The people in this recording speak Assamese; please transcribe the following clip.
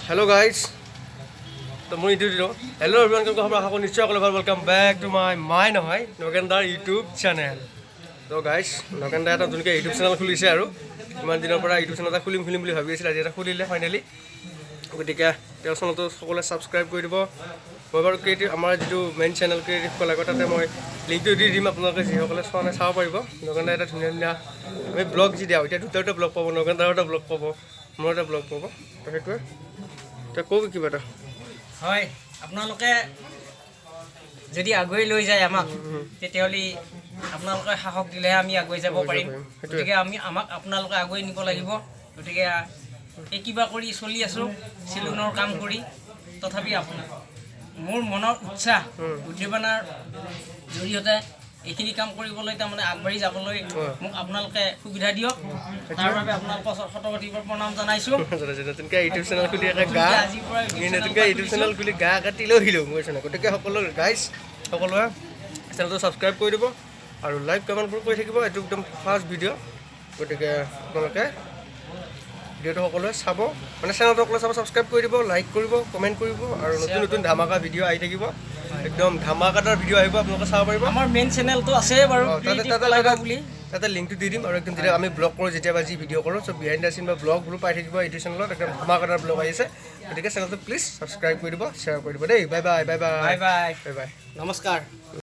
Hello guys, তো মই ইউটিউব দিলোঁ হেল্ল' এভৰিৱান কেনেকুৱা খবৰ আশা কৰোঁ নিশ্চয় সকলো ভাল ৱেলকাম বেক টু মাই নহয় নগেনদাৰ ইউটিউব চেনেল। তো গাইজ নগেনদাই এটা নতুনকৈ ইউটিউব চেনেল খুলিছে আৰু ইমান দিনৰ পৰা ইউটিউব চেনেল এটা খুলিম বুলি ভাবি আছিল, আজি এটা খুলিলে ফাইনেলি। গতিকে তেওঁৰ চেনেলটো সকলোৱে ছাবস্ক্ৰাইব কৰি দিব। মই বাৰু ক্ৰিয়েটিভ আমাৰ যিটো মেইন চেনেল ক্ৰিয়েটিভ কলাগৰ তাতে মই লিংকটো দি দিম, আপোনালোকে যিসকলে চোৱা নাই চাব পাৰিব। নগেনদাই এটা ধুনীয়া ধুনীয়া আমি ব্লগ যি দিয়া এতিয়া দুটাটা ব্লগ পাব, নগেনদাৰো এটা ব্লগ পাব, মোৰ এটা ব্লগ পাব। তো সেইটোৱে এতিয়া কওক কিবা এটা। হয়, আপোনালোকে যদি আগুৱাই লৈ যায় আমাক তেতিয়াহ'লে আপোনালোকে সাহস দিলেহে আমি আগুৱাই যাব পাৰিম। গতিকে আমাক আপোনালোকে আগুৱাই নিব লাগিব। গতিকে এই কিবা কৰি চলি আছোঁ চিলুনৰ কাম কৰি, তথাপি মোৰ মনৰ উৎসাহ উদ্দীপনাৰ জৰিয়তে এইখিনি কাম কৰিবলৈ তাৰমানে আগবাঢ়ি যাবলৈ মোক আপোনালোকে সুবিধা দিয়ক। তাৰ বাবে আপোনালোকক শতকোটিবাৰ প্ৰণাম জনাইছোঁ। নতুনকৈ ইউটিউব চেনেল খুলি নতুনকৈ ইউটিউব চেনেল খুলি গা কাটি লৈ আহিলোঁ মোৰ চেনেল। গতিকে সকলো গাইজ সকলোৱে চেনেলটো ছাবস্ক্ৰাইব কৰি দিব আৰু লাইক কমেণ্টবোৰ কৰি থাকিব। এইটো একদম ফাৰ্ষ্ট ভিডিঅ', গতিকে আপোনালোকে ভিডিঅ'টো সকলোৱে চাব, মানে চেনেলটো সকলোৱে চাব, ছাবস্ক্ৰাইব কৰি দিব, লাইক কৰিব, কমেণ্ট কৰিব আৰু নতুন নতুন ধামাকা ভিডিঅ' আহি থাকিব। একদম ধামাকাদাৰ ভিডিঅ' আহিব, আপোনালোকে চাব পাৰিব। আমাৰ মেইন চেনেলটো আছে বাৰু তাতে লিংকটো দি দিম। আৰু একদম যেতিয়া আমি ব্লগ কৰোঁ, যেতিয়াবা যি ভিডিঅ' কৰোঁ চব বিহাইণ্ড দ্য চিন বা ব্লগবোৰ পাই থাকিব ইউটিউব চেনেলত। একদম ধামাকাদাৰ ব্লগ আহিছে, গতিকে চেনেলটো প্লিজ ছাবস্ক্ৰাইব কৰি দিব, শ্বেয়াৰ কৰি দিব দেই। Bye bye bye bye bye bye bye bye নমস্কাৰ।